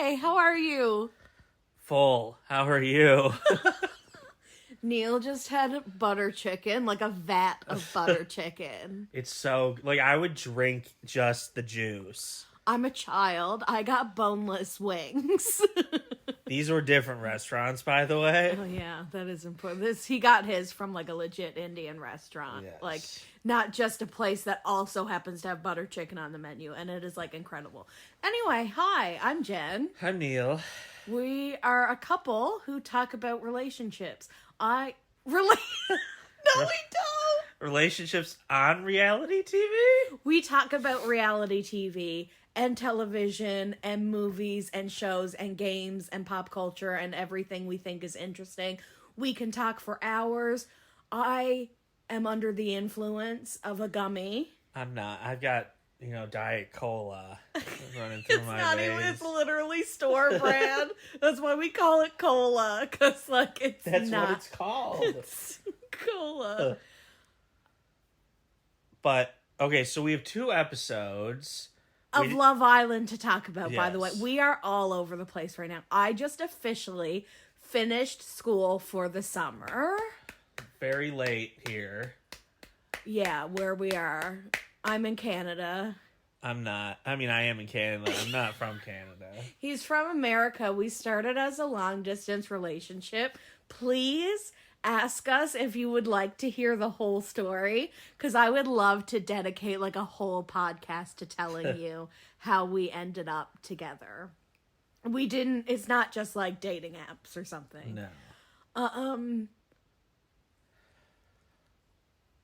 Hi, how are you? Full. How are you? Neal just had butter chicken, like a vat of butter chicken. It's so... I would drink just the juice. I'm a child. I got boneless wings. These were different restaurants, by the way. Oh, yeah, that is important. He got his from, a legit Indian restaurant. Yes. Not just a place that also happens to have butter chicken on the menu, and it is, incredible. Anyway, hi, I'm Jen. I'm Neal. We are a couple who talk about relationships. No, we don't. Relationships on reality TV? We talk about reality TV and television and movies and shows and games and pop culture and everything we think is interesting. We can talk for hours. I am under the influence of a gummy. I'm not. I've got, Diet Cola running through my veins. It's literally store brand. That's why we call it cola, because, it's That's not. what it's called. It's cola. But, okay, so we have 2 episodes of Love Island to talk about, by the way. Yes. We are all over the place right now. I just officially finished school for the summer. Very late here. Yeah, where we are. I'm in Canada. I'm not. I mean, I am in Canada. I'm not from Canada. He's from America. We started as a long-distance relationship. Please ask us if you would like to hear the whole story, because I would love to dedicate, a whole podcast to telling you how we ended up together. It's not just, dating apps or something. No.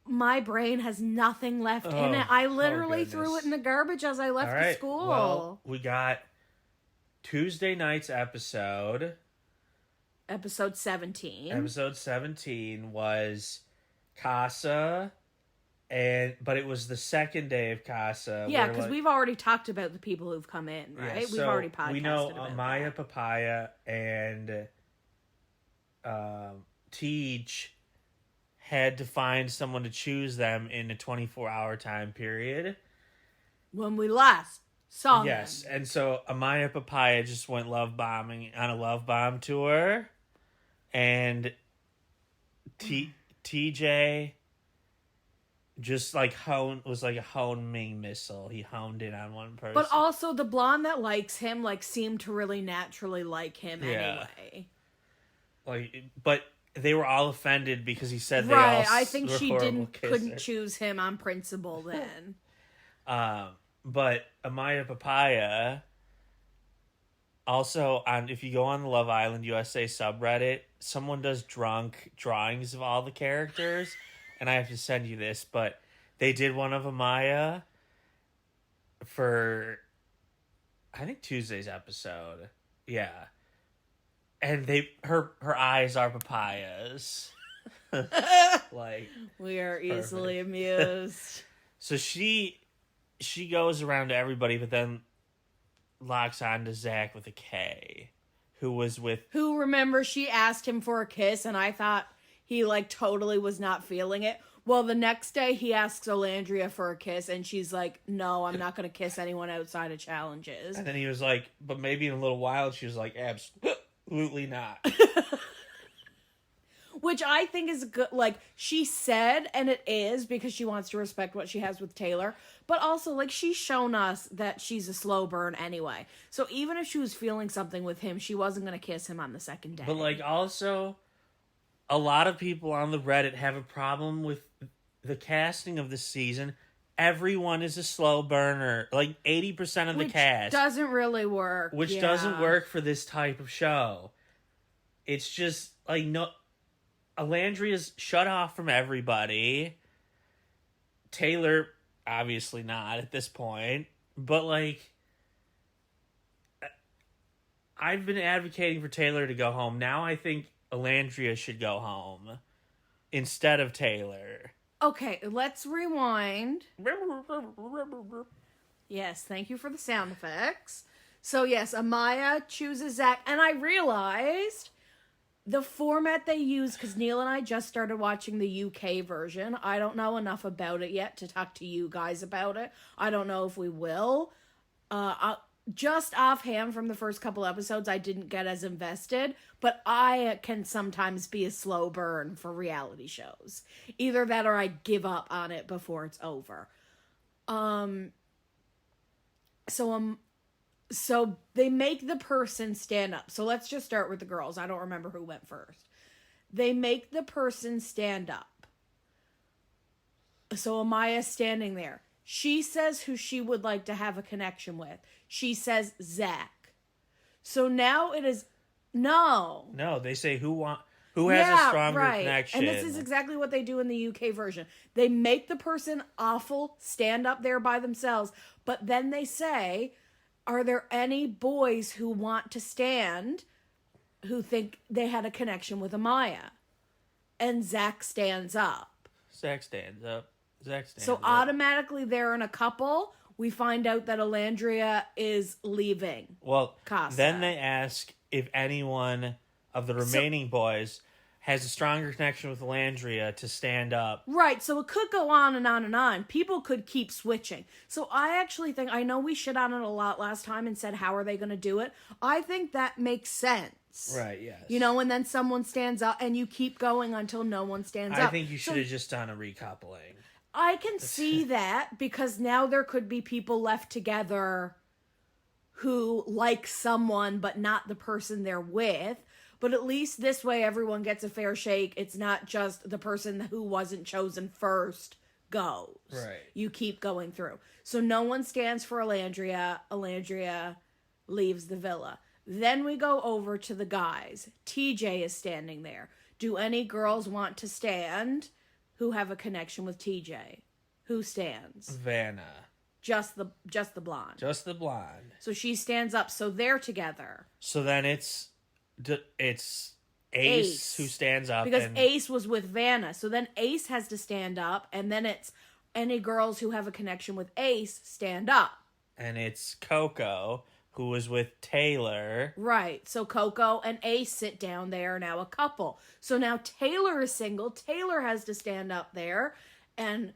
My brain has nothing left in it. I literally threw it in the garbage as I left the school. Well, we got Tuesday night's episode. Episode 17. Episode 17 was Casa, but it was the second day of Casa. Yeah, because we've already talked about the people who've come in, right? Yeah, We've already podcasted we know about Amaya that. Papaya and Teej had to find someone to choose them in a 24-hour time period. When we last saw them. Yes, and so Amaya Papaya just went love bombing on a love bomb tour, and TJ just was like a homing missile. He honed in on one person. But also the blonde that likes him seemed to really naturally like him anyway. But they were all offended because he said I think she couldn't kisser. choose him on principle then. But Amaya Papaya also if you go on the Love Island USA subreddit, someone does drunk drawings of all the characters, and I have to send you this, but they did one of Amaya for I think Tuesday's episode. Yeah. And her eyes are papayas. We are easily amused. So she goes around to everybody, but then locks on to Zach with a K, who remember she asked him for a kiss, and I thought he totally was not feeling it. Well, the next day he asks Olandria for a kiss, and she's like, no, I'm not going to kiss anyone outside of challenges. And then he was like, but maybe in a little while. She was like, absolutely not. Which I think is good. She said, and it is because she wants to respect what she has with Taylor. But also, she's shown us that she's a slow burn anyway. So even if she was feeling something with him, she wasn't going to kiss him on the second day. But, also, a lot of people on the Reddit have a problem with the casting of the season. Everyone is a slow burner. 80% of the cast. Doesn't really work. Which doesn't work for this type of show. It's just, no... Alandria's shut off from everybody. Taylor, obviously not at this point. But, I've been advocating for Taylor to go home. Now I think Alandria should go home instead of Taylor. Okay, let's rewind. Yes, thank you for the sound effects. So, yes, Amaya chooses Zach. And I realized the format they use, because Neal and I just started watching the UK version. I don't know enough about it yet to talk to you guys about it. I don't know if we will. just offhand from the first couple episodes, I didn't get as invested, but I can sometimes be a slow burn for reality shows. Either that or I give up on it before it's over. So they make the person stand up. So let's just start with the girls. I don't remember who went first. They make the person stand up. So Amaya's standing there. She says who she would like to have a connection with. She says Zach. So now it is no. No, they say who has a stronger connection. And this is exactly what they do in the UK version. They make the person awful stand up there by themselves, but then they say, are there any boys who want to stand who think they had a connection with Amaya? And Zach stands up. Zach stands up. So automatically they're in a couple. We find out that Alandria is leaving. Well, Casa. Then they ask if anyone of the remaining boys has a stronger connection with Alandria to stand up. Right, so it could go on and on and on. People could keep switching. So I actually think, I know we shit on it a lot last time and said, how are they going to do it? I think that makes sense. Right, yes. You know, and then someone stands up and you keep going until no one stands up. I think you should have just done a recoupling. I can see that because now there could be people left together who like someone but not the person they're with. But at least this way everyone gets a fair shake. It's not just the person who wasn't chosen first goes. Right. You keep going through. So no one stands for Alandria. Alandria leaves the villa. Then we go over to the guys. TJ is standing there. Do any girls want to stand who have a connection with TJ? Who stands? Vanna. Just the blonde. Just the blonde. So she stands up. So they're together. So then it's Ace who stands up. Because Ace was with Vanna. So then Ace has to stand up. And then it's any girls who have a connection with Ace stand up. And it's Coco who was with Taylor. Right. So Coco and Ace sit down. They are now a couple. So now Taylor is single. Taylor has to stand up there. And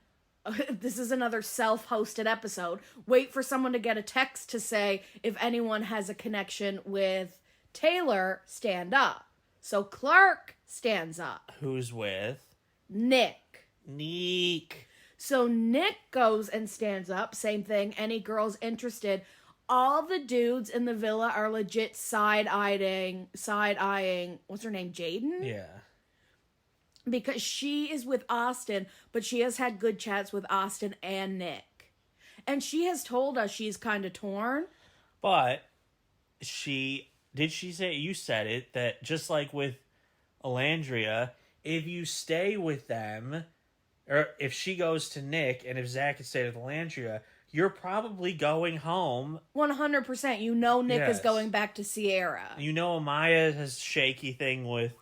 this is another self-hosted episode. Wait for someone to get a text to say if anyone has a connection with Taylor, stand up. So Clark stands up. Who's with? Nick. So Nick goes and stands up. Same thing. Any girls interested. All the dudes in the villa are legit side-eyeing, what's her name, Jaden? Yeah. Because she is with Austin, but she has had good chats with Austin and Nick. And she has told us she's kind of torn. But did she say, you said it, that just like with Alandria, if you stay with them, or if she goes to Nick, and if Zach had stayed with Alandria, you're probably going home. 100%. You know Nick is going back to Sierra. You know Amaya has a shaky thing with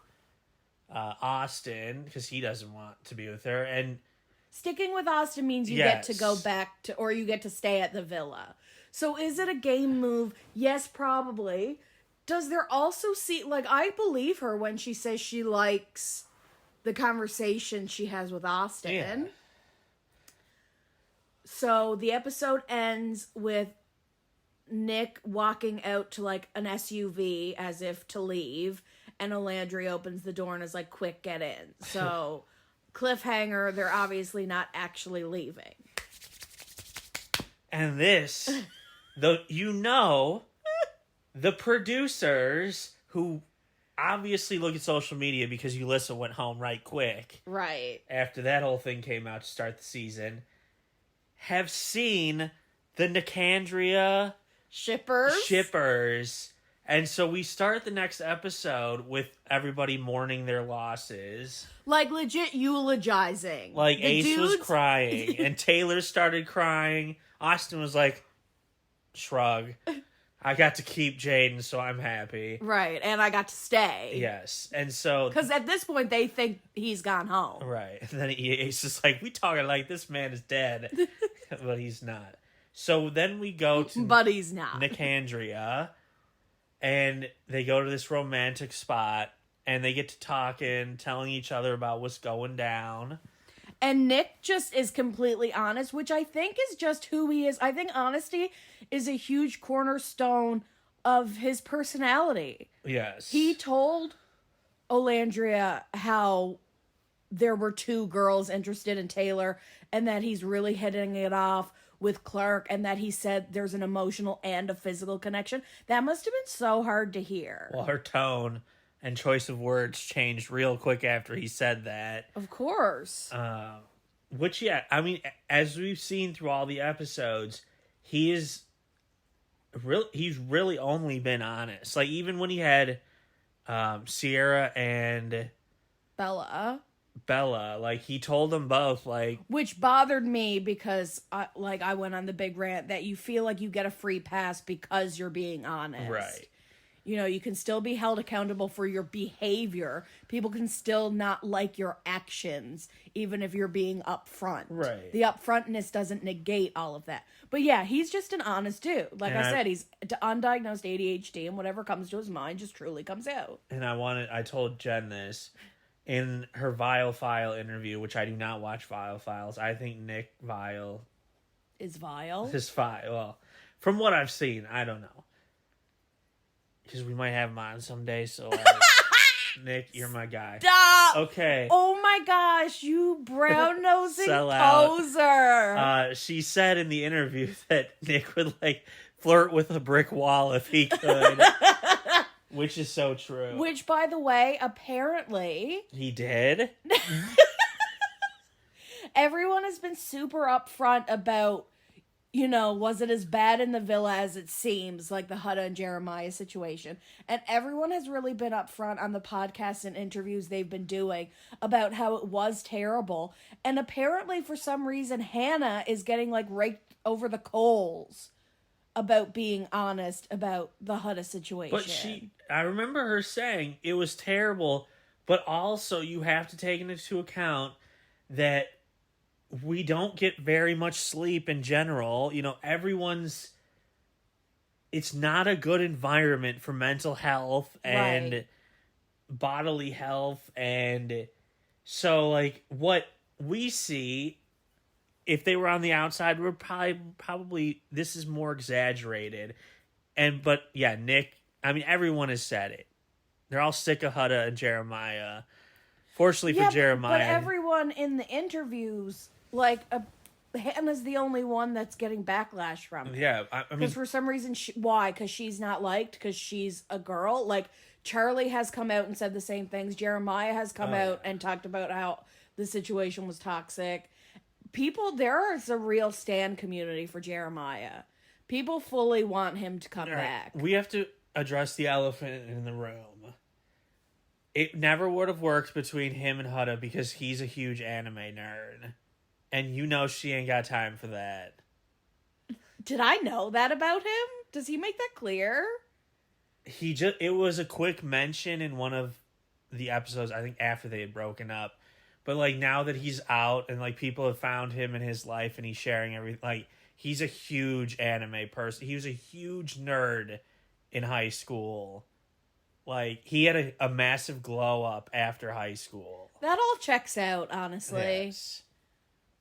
Austin, because he doesn't want to be with her. And sticking with Austin means you get to go back to, or you get to stay at the villa. So is it a game move? Yes, probably. Does there also I believe her when she says she likes the conversation she has with Austin. Yeah. So the episode ends with Nick walking out to an SUV as if to leave, and Alandria opens the door and is like, quick, get in. So cliffhanger, they're obviously not actually leaving. And this, the producers who obviously look at social media because Ulissa went home right quick. Right. After that whole thing came out to start the season, have seen the Nicandria shippers. And so we start the next episode with everybody mourning their losses. Legit eulogizing. Ace was crying, and Taylor started crying. Austin was like, shrug. I got to keep Jaden, so I'm happy. Right, and I got to stay. Yes, and so... Because at this point, they think he's gone home. Right, and then Ace is like, we talking like this man is dead. But he's not. So then we go to... But he's not. Nicandria, and they go to this romantic spot, and they get to talking, telling each other about what's going down. And Nick just is completely honest, which I think is just who he is. I think honesty is a huge cornerstone of his personality. Yes. He told Olandria how there were two girls interested in Taylor and that he's really hitting it off with Clark, and that he said there's an emotional and a physical connection. That must have been so hard to hear. Well, her tone and choice of words changed real quick after he said that. Of course. Which, yeah, I mean, as we've seen through all the episodes, he's really only been honest. Like, even when he had Sierra and Bella, like, he told them both, like... Which bothered me because, I went on the big rant that you feel like you get a free pass because you're being honest. Right. You know, you can still be held accountable for your behavior. People can still not like your actions, even if you're being upfront. Right. The upfrontness doesn't negate all of that. But yeah, he's just an honest dude. Like I said, he's undiagnosed ADHD, and whatever comes to his mind just truly comes out. And I told Jen this in her Vile File interview, which I do not watch Vile Files. I think Nick Vile is vile. His file. Well, from what I've seen, I don't know. Because we might have him on someday, so Nick, you're my guy. Stop! Okay. Oh my gosh, you brown-nosing poser. She said in the interview that Nick would, like, flirt with a brick wall if he could. Which is so true. Which, by the way, apparently... He did? Everyone has been super upfront about... You know, was it as bad in the villa as it seems, like the Hutta and Jeremiah situation? And everyone has really been upfront on the podcasts and interviews they've been doing about how it was terrible. And apparently, for some reason, Hannah is getting, like, raked over the coals about being honest about the Hutta situation. But I remember her saying it was terrible, but also you have to take into account that we don't get very much sleep in general. You know, it's not a good environment for mental health and bodily health. And so, like, what we see, if they were on the outside, we're probably this is more exaggerated. But yeah, Nick, I mean, everyone has said it. They're all sick of Hutta and Jeremiah. Fortunately for Jeremiah. But everyone in the interviews... Like, Hannah's the only one that's getting backlash from it. Yeah, I mean... Because for some reason, why? Because she's not liked? Because she's a girl? Like, Charlie has come out and said the same things. Jeremiah has come out and talked about how the situation was toxic. There is a real stan community for Jeremiah. People fully want him to come back. We have to address the elephant in the room. It never would have worked between him and Hutta because he's a huge anime nerd. And you know she ain't got time for that. Did I know that about him? Does he make that clear? It was a quick mention in one of the episodes, I think after they had broken up. But, like, now that he's out and, like, people have found him in his life and he's sharing everything, like, he's a huge anime person. He was a huge nerd in high school. Like, he had a massive glow up after high school. That all checks out, honestly. Yes.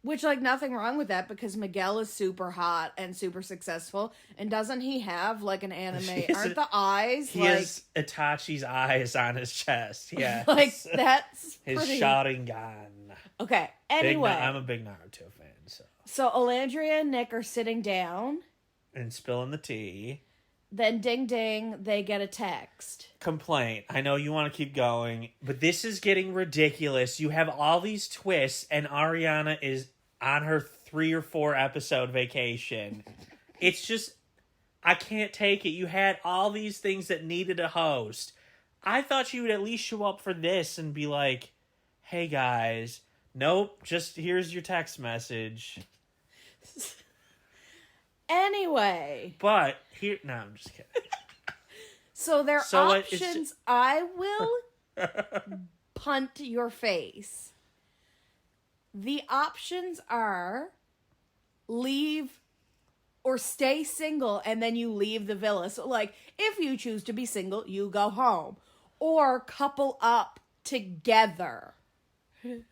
Which, like, nothing wrong with that because Miguel is super hot and super successful. And doesn't he have, like, an anime? Aren't the eyes, He has Itachi's eyes on his chest, yeah. Like, that's his pretty... Sharingan. Okay, anyway. I'm a big Naruto fan, so. So, Olandria and Nick are sitting down. And spilling the tea. Then, ding, ding, they get a text. Complaint. I know you want to keep going, but this is getting ridiculous. You have all these twists, and Ariana is on her 3 or 4 episode vacation. It's just, I can't take it. You had all these things that needed a host. I thought you would at least show up for this and be like, hey guys, nope, just here's your text message. Anyway. But, no, I'm just kidding. So their options, I will punt your face. The options are leave or stay single and then you leave the villa. So, like, if you choose to be single, you go home. Or couple up together.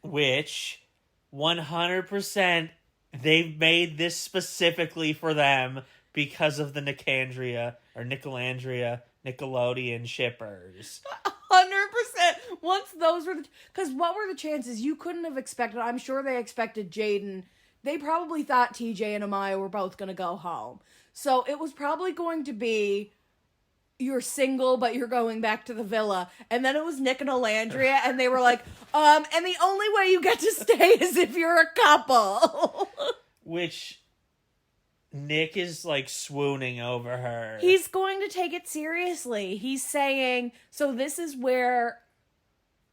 Which 100% they've made this specifically for them because of the Nicandria or Nickelodeon shippers. 100%. Once those were because what were the chances? You couldn't have expected. I'm sure they expected Jaden. They probably thought TJ and Amaya were both going to go home. So it was probably going to be you're single, but you're going back to the villa. And then it was Nick and Alandria, and they were like, and the only way you get to stay is if you're a couple. Which Nick is like swooning over her. He's going to take it seriously. He's saying, so this is where,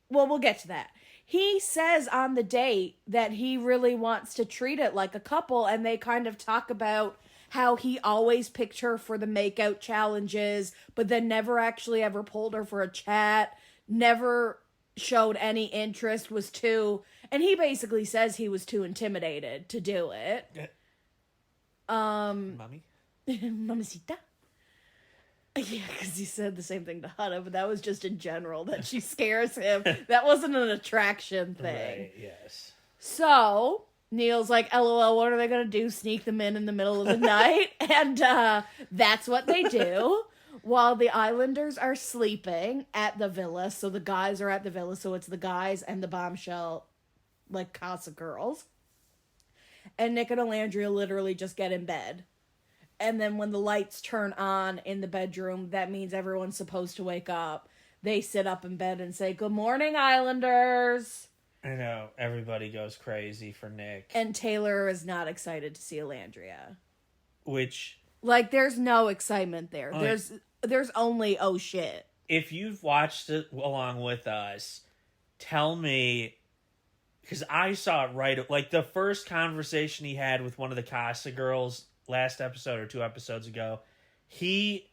well, we'll get to that. He says on the date that he really wants to treat it like a couple, and they kind of talk about how he always picked her for the makeout challenges, but then never actually ever pulled her for a chat, never showed any interest, and he basically says he was too intimidated to do it. Mommy? Mamacita? Yeah, because he said the same thing to Hannah, but that was just in general, that she scares him. That wasn't an attraction thing. Right, yes. So, Neal's like, LOL, what are they going to do? Sneak them in the middle of the night? And that's what they do. While the Islanders are sleeping at the villa. So the guys are at the villa. So it's the guys and the bombshell, like, Casa girls. And Nick and Alandria literally just get in bed. And then when the lights turn on in the bedroom, that means everyone's supposed to wake up. They sit up in bed and say, "Good morning, Islanders." I know. Everybody goes crazy for Nick. And Taylor is not excited to see Alandria. Which... like, there's no excitement there. There's only, oh, shit. If you've watched it along with us, tell me... because I saw it right... like, the first conversation he had with one of the Casa girls last episode or 2 episodes ago, he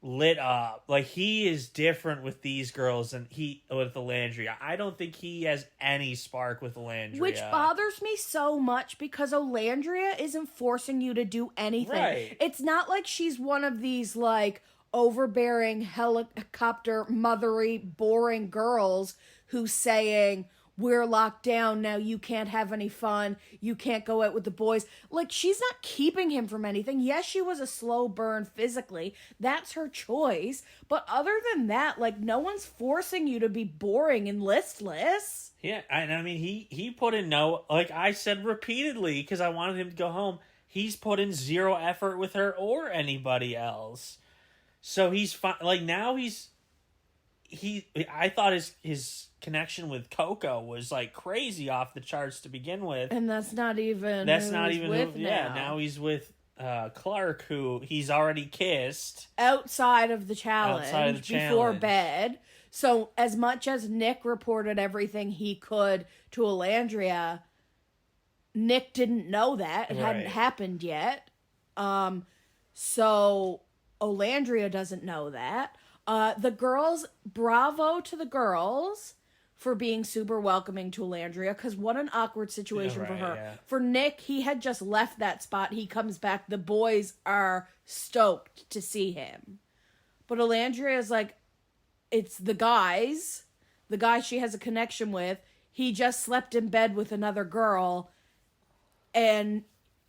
lit up. Like, he is different with these girls than with Alandria. I don't think he has any spark with Alandria. Which bothers me so much because Alandria isn't forcing you to do anything. Right. It's not like she's one of these, like, overbearing, helicopter, mothery, boring girls who's saying, we're locked down now, you can't have any fun, you can't go out with the boys. Like, she's not keeping him from anything. Yes, she was a slow burn physically. That's her choice. But other than that, like, no one's forcing you to be boring and listless. Yeah, and I mean, he put in no... like I said repeatedly, because I wanted him to go home, he's put in zero effort with her or anybody else. So he's fine. Like, now I thought his connection with Coco was like crazy off the charts to begin with, and that's not even now he's with Clark, who he's already kissed outside of the challenge before bed. So as much as Nick reported everything he could to Alandria, Nick didn't know that it hadn't happened yet. So Alandria doesn't know that. The girls, bravo to the girls for being super welcoming to Alandria, because what an awkward situation for her. Yeah. For Nick, he had just left that spot. He comes back. The boys are stoked to see him. But Alandria is like, it's the guy she has a connection with. He just slept in bed with another girl, and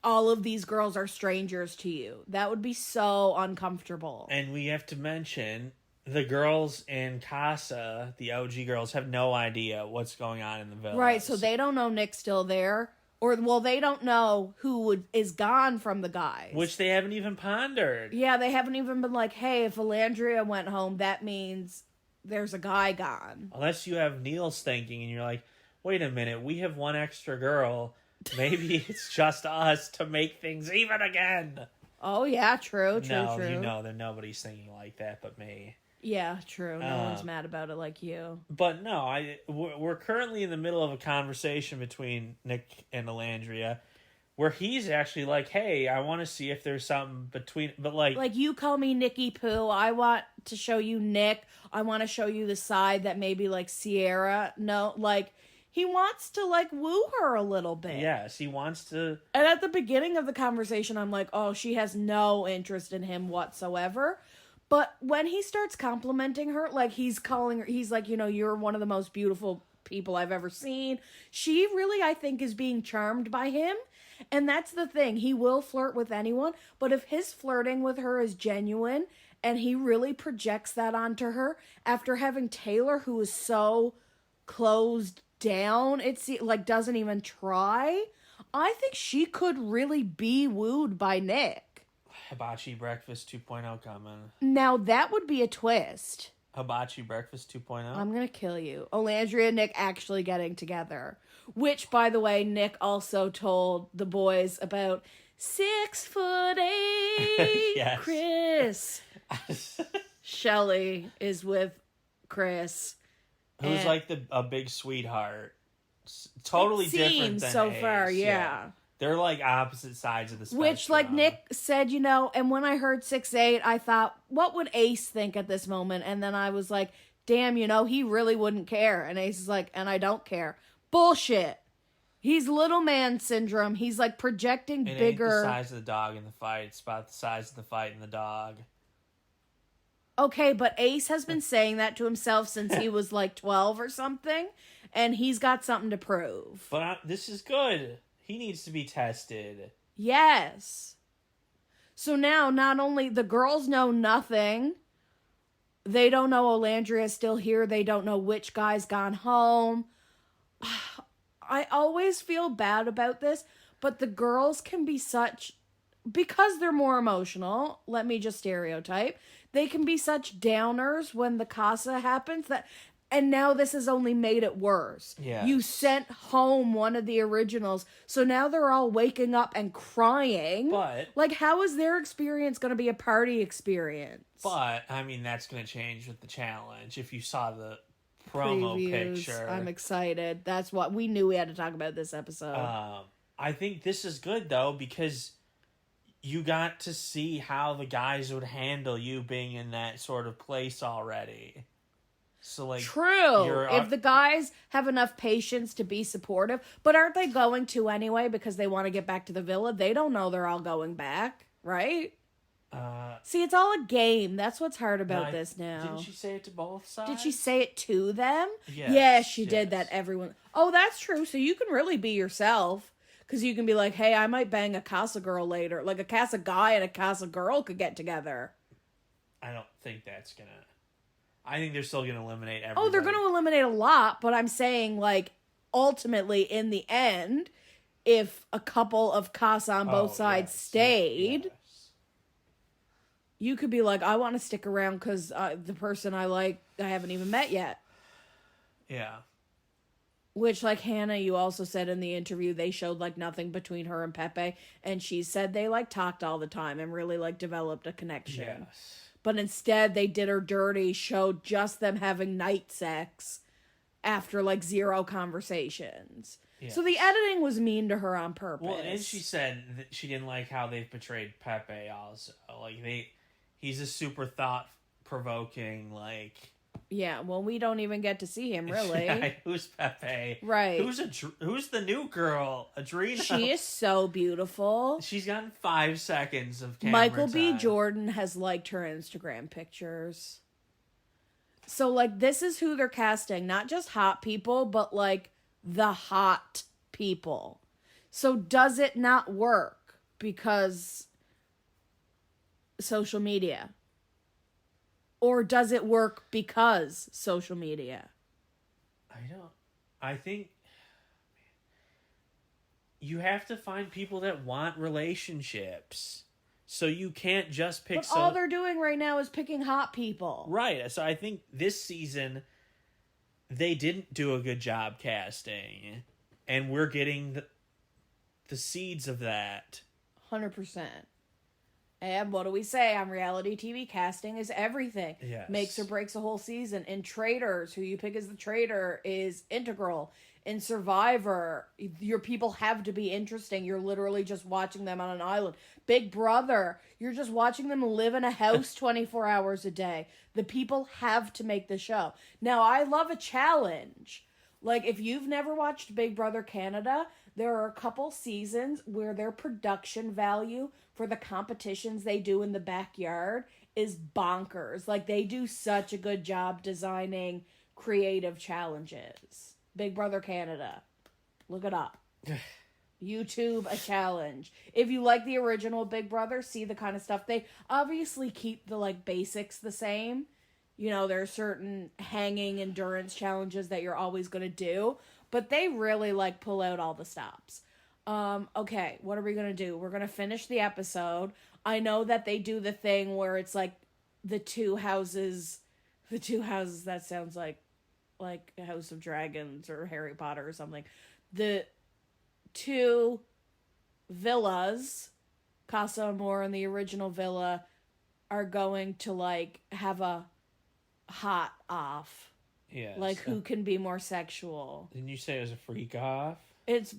all of these girls are strangers to you. That would be so uncomfortable. And we have to mention... the girls in Casa, the OG girls, have no idea what's going on in the villa. Right, so they don't know Nick's still there. Or, well, they don't know who is gone from the guys. Which they haven't even pondered. Yeah, they haven't even been like, hey, if Alandria went home, that means there's a guy gone. Unless you have Neal's thinking and you're like, wait a minute, we have one extra girl. Maybe it's just us to make things even again. Oh, yeah, true. No, you know that nobody's thinking like that but me. Yeah, true. No one's mad about it like you. But no, we're currently in the middle of a conversation between Nick and Alandria where he's actually like, hey, I want to see if there's something between... but like you call me Nicky Poo. I want to show you Nick. I want to show you the side that maybe like Sierra... no, like... he wants to, like, woo her a little bit. Yes, he wants to... and at the beginning of the conversation, I'm like, oh, she has no interest in him whatsoever. But when he starts complimenting her, like, he's calling her... he's like, you know, you're one of the most beautiful people I've ever seen. She really, I think, is being charmed by him. And that's the thing. He will flirt with anyone, but if his flirting with her is genuine and he really projects that onto her after having Taylor, who is so closed down, like doesn't even try, I think she could really be wooed by Nick. Hibachi Breakfast 2.0 coming. Now that would be a twist. Hibachi Breakfast 2.0? I'm gonna kill you. Olandria and Nick actually getting together. Which, by the way, Nick also told the boys about 6'8" Yes. Chris. Shelly is with Chris. Who's like a big sweetheart. Totally different than so Ace. far, yeah. They're like opposite sides of the spectrum. Which, like Nick said, and when I heard 6'8", I thought, what would Ace think at this moment? And then I was like, damn, he really wouldn't care. And Ace is like, and I don't care. Bullshit. He's little man syndrome. He's like projecting it bigger. Ain't the size of the dog in the fight. It's about the size of the fight in the dog. Okay, but Ace has been saying that to himself since he was like 12 or something. And he's got something to prove. But this is good. He needs to be tested. Yes. So now, not only the girls know nothing. They don't know Olandria's still here. They don't know which guy's gone home. I always feel bad about this, but the girls can be because they're more emotional, let me just stereotype, they can be such downers when the casa happens and now this has only made it worse. Yes. You sent home one of the originals, so now they're all waking up and crying. But like, how is their experience going to be a party experience? But, I mean, that's going to change with the challenge. If you saw the promo picture. I'm excited. That's what we knew we had to talk about this episode. I think this is good, though, because you got to see how the guys would handle you being in that sort of place already. So, like, true. If the guys have enough patience to be supportive, but aren't they going to anyway because they want to get back to the villa? They don't know they're all going back, right? See, it's all a game. That's what's hard about this now. Didn't she say it to both sides? Did she say it to them? Yes. Yeah, she did that. Everyone. Oh, that's true. So you can really be yourself. Because you can be like, hey, I might bang a casa girl later. Like a casa guy and a casa girl could get together. I don't think that's going to... I think they're still going to eliminate everybody. Oh, they're going to eliminate a lot. But I'm saying, like, ultimately, in the end, if a couple of casa on both sides stayed... Yes. You could be like, I want to stick around because the person I like, I haven't even met yet. Yeah. Which, like Hannah, you also said in the interview, they showed, like, nothing between her and Pepe. And she said they, like, talked all the time and really, like, developed a connection. Yes. But instead, they did her dirty, showed just them having night sex after, like, 0 conversations. Yes. So the editing was mean to her on purpose. Well, and she said that she didn't like how they've portrayed Pepe also. Like, he's a super thought-provoking, like... Yeah, well, we don't even get to see him, really. Yeah, who's Pepe? Right. Who's the new girl? Adrena? She is so beautiful. She's gotten 5 seconds of camera Michael B. time. Jordan has liked her Instagram pictures. So, like, this is who they're casting. Not just hot people, but, like, the hot people. So, does it not work? Because... social media? Or does it work because social media? I think you have to find people that want relationships. So you can't just pick... But all they're doing right now is picking hot people. Right. So I think this season, they didn't do a good job casting. And we're getting the seeds of that. 100%. And what do we say on reality TV? Casting is everything. Yes. Makes or breaks a whole season. In Traitors, who you pick as the traitor is integral. In Survivor, your people have to be interesting. You're literally just watching them on an island. Big Brother, you're just watching them live in a house 24 hours a day. The people have to make the show. Now, I love a challenge. Like, if you've never watched Big Brother Canada, there are a couple seasons where their production value for the competitions they do in the backyard is bonkers. Like, they do such a good job designing creative challenges. Big Brother Canada. Look it up. YouTube a challenge. If you like the original Big Brother, see the kind of stuff. They obviously keep the like basics the same. You know, there are certain hanging endurance challenges that you're always going to do, but they really like pull out all the stops. Okay, what are we going to do? We're going to finish the episode. I know that they do the thing where it's like the two houses, that sounds like House of Dragons or Harry Potter or something. The two villas, Casa Amor and the original villa, are going to like have a hot off. Yes. Like who can be more sexual? Didn't you say it was a freak off? It's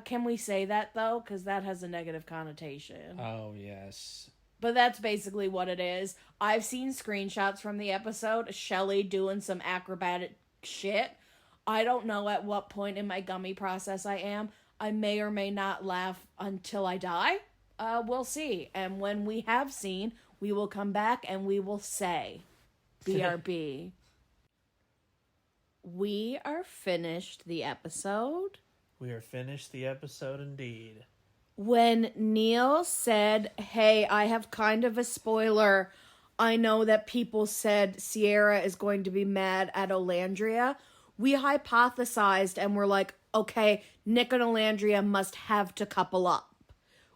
can we say that though? Because that has a negative connotation. Oh yes. But that's basically what it is. I've seen screenshots from the episode. Shelly doing some acrobatic shit. I don't know at what point in my gummy process I am. I may or may not laugh until I die. We'll see. And when we have seen, we will come back and we will say, BRB. We are finished the episode. We are finished the episode indeed. When Neal said, hey, I have kind of a spoiler. I know that people said Sierra is going to be mad at Olandria. We hypothesized and we're like, okay, Nick and Olandria must have to couple up,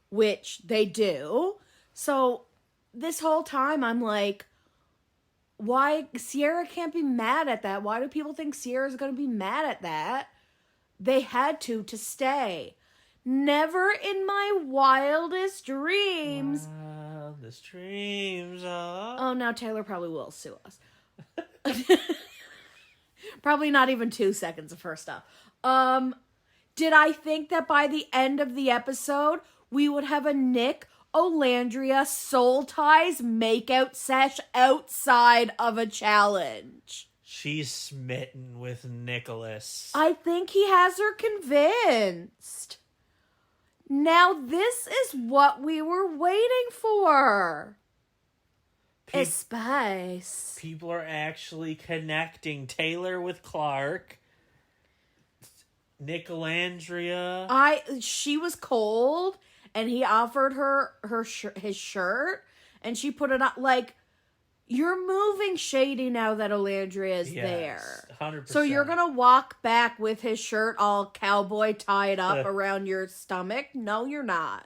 which they do. So this whole time I'm like, why Sierra can't be mad at that? Why do people think Sierra's going to be mad at that? They had to stay. Never in my wildest dreams. Wildest dreams of... Oh, now Taylor probably will sue us. Probably not even 2 seconds of her stuff. Did I think that by the end of the episode, we would have a Nick Olandria Soul Ties makeout sesh outside of a challenge? She's smitten with Nicholas. I think he has her convinced. Now this is what we were waiting for. A spice. People are actually connecting Taylor with Clark. Nick Olandria. She was cold, and he offered her his shirt, and she put it on. Like, you're moving shady now that Olandria is there. 100%. So you're gonna walk back with his shirt all cowboy tied up around your stomach? No, you're not.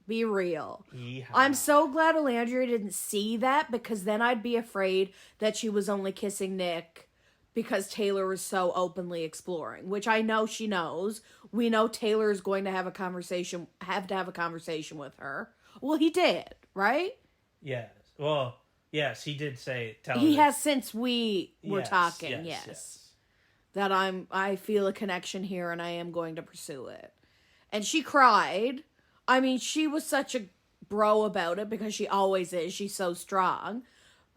Be real. Yeehaw. I'm so glad Olandria didn't see that, because then I'd be afraid that she was only kissing Nick because Taylor was so openly exploring, which I know she knows. We know Taylor is going to have to have a conversation with her. Well, he did, right? Yes. Well, yes, he did say... He has since we were yes, talking, yes. yes. That I feel a connection here and I am going to pursue it. And she cried. I mean, she was such a bro about it because she always is. She's so strong.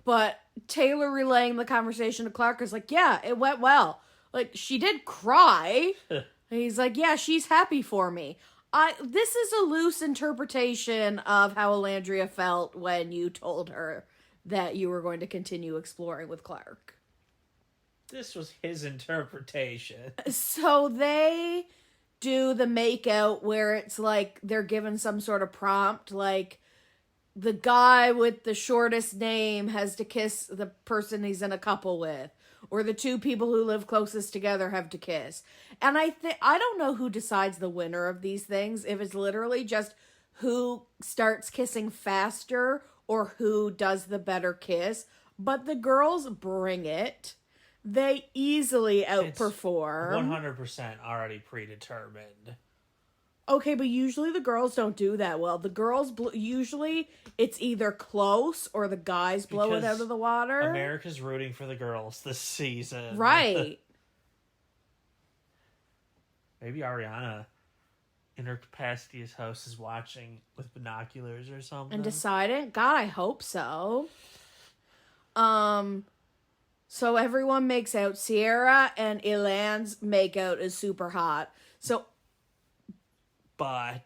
But Taylor relaying the conversation to Clark is like, yeah, it went well. Like, she did cry. And he's like, yeah, she's happy for me. This is a loose interpretation of how Olandria felt when you told her that you were going to continue exploring with Clark. This was his interpretation. So they do the makeout where it's like they're given some sort of prompt, like the guy with the shortest name has to kiss the person he's in a couple with, or the two people who live closest together have to kiss. And I don't know who decides the winner of these things, if it's literally just who starts kissing faster or who does the better kiss, but the girls bring it. They easily outperform. 100% already predetermined. Okay, but usually the girls don't do that well. The girls, usually it's either close or the guys blow it out of the water. America's rooting for the girls this season. Right. Maybe Ariana, in her capacity as host, is watching with binoculars or something. And deciding? God, I hope so. So everyone makes out. Sierra and Ilan's makeout is super hot. So but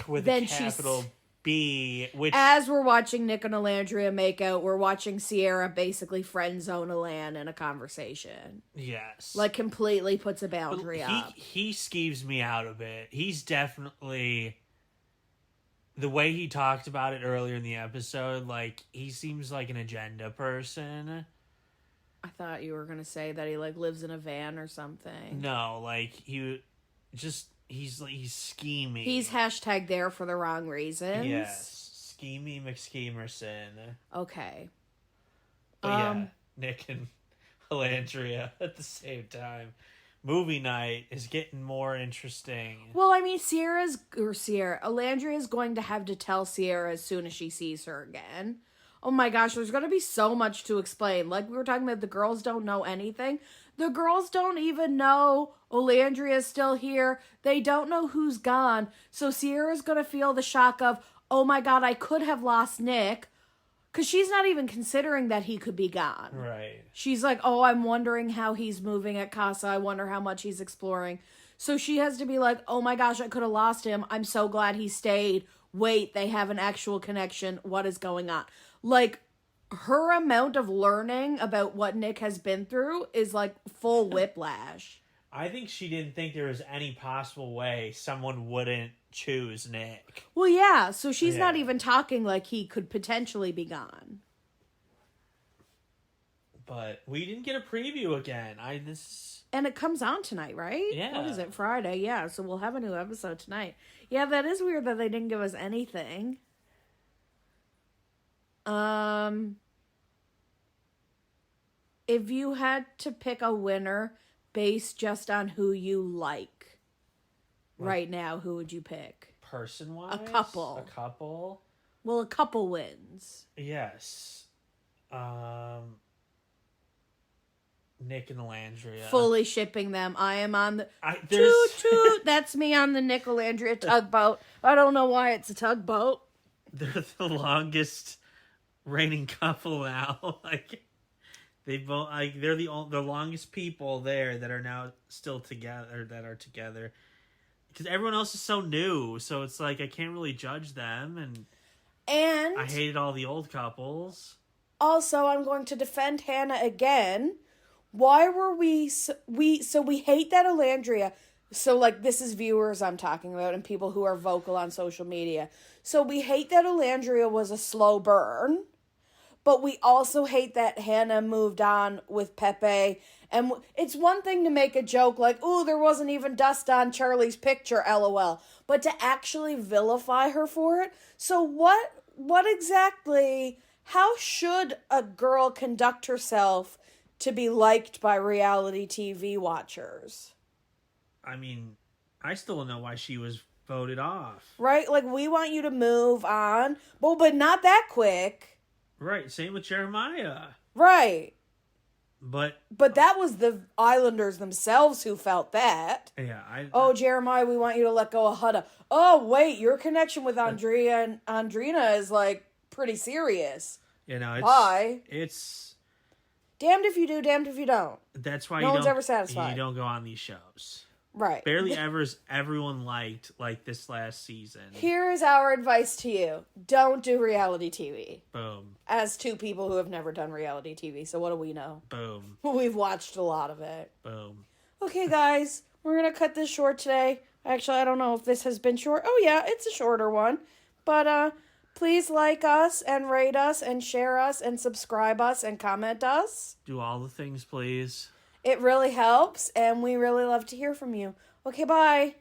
with then a capital be, which... As we're watching Nick and Alandria make out, we're watching Sierra basically friend zone Alan in a conversation. Yes. Like, completely puts a boundary up. He skeeves me out a bit. He's definitely... The way he talked about it earlier in the episode, like, he seems like an agenda person. I thought you were going to say that he, like, lives in a van or something. No, like, he's scheming. He's hashtag there for the wrong reasons. Yes. Schemey McSchemerson. Okay. But yeah, Nick and Alandria at the same time. Movie night is getting more interesting. Well, I mean, Alandria is going to have to tell Sierra as soon as she sees her again. Oh my gosh, there's going to be so much to explain. Like we were talking about, the girls don't know anything. The girls don't even know Alandria's still here. They don't know who's gone. So Sierra's going to feel the shock of, oh my God, I could have lost Nick. Because she's not even considering that he could be gone. Right. She's like, oh, I'm wondering how he's moving at Casa. I wonder how much he's exploring. So she has to be like, oh my gosh, I could have lost him. I'm so glad he stayed. Wait, they have an actual connection. What is going on? Like, her amount of learning about what Nick has been through is like full whiplash. I think she didn't think there was any possible way someone wouldn't choose Nick. Well, yeah, so she's not even talking like he could potentially be gone. But we didn't get a preview again. And it comes on tonight, right? Yeah. What is it, Friday? Yeah, so we'll have a new episode tonight. Yeah, that is weird that they didn't give us anything. If you had to pick a winner based just on who you like right now, who would you pick? Person-wise? A couple. A couple? Well, a couple wins. Yes. Nick and Alandria. Fully shipping them. I am on the... There's... Toot, toot. That's me on the Nick Alandria tugboat. I don't know why it's a tugboat. They're the longest reigning couple now. They both they're the longest people there that are now still together, that are together. Because everyone else is so new, so it's like I can't really judge them, and I hated all the old couples. Also, I'm going to defend Hannah again. Why were we hate that Alandria. So like this is viewers I'm talking about and people who are vocal on social media. So we hate that Alandria was a slow burn. But we also hate that Hannah moved on with Pepe. And it's one thing to make a joke like, ooh, there wasn't even dust on Charlie's picture, LOL. But to actually vilify her for it? So what exactly, how should a girl conduct herself to be liked by reality TV watchers? I mean, I still don't know why she was voted off. Right? Like, we want you to move on. Well, but not that quick. Right, same with Jeremiah. Right. But that was the Islanders themselves who felt that. Yeah, Jeremiah, we want you to let go of Hutta. Oh, wait, your connection with Andrea and Andrina is, like, pretty serious. You know, it's... Damned if you do, damned if you don't. That's why no one's ever satisfied. You don't go on these shows. Right. Barely ever's everyone liked, like, this last season. Here is our advice to you. Don't do reality TV. Boom. As two people who have never done reality TV, so what do we know? Boom. We've watched a lot of it. Boom. Okay, guys, we're going to cut this short today. Actually, I don't know if this has been short. Oh, yeah, it's a shorter one. But, please like us and rate us and share us and subscribe us and comment us. Do all the things, please. It really helps, and we really love to hear from you. Okay, bye.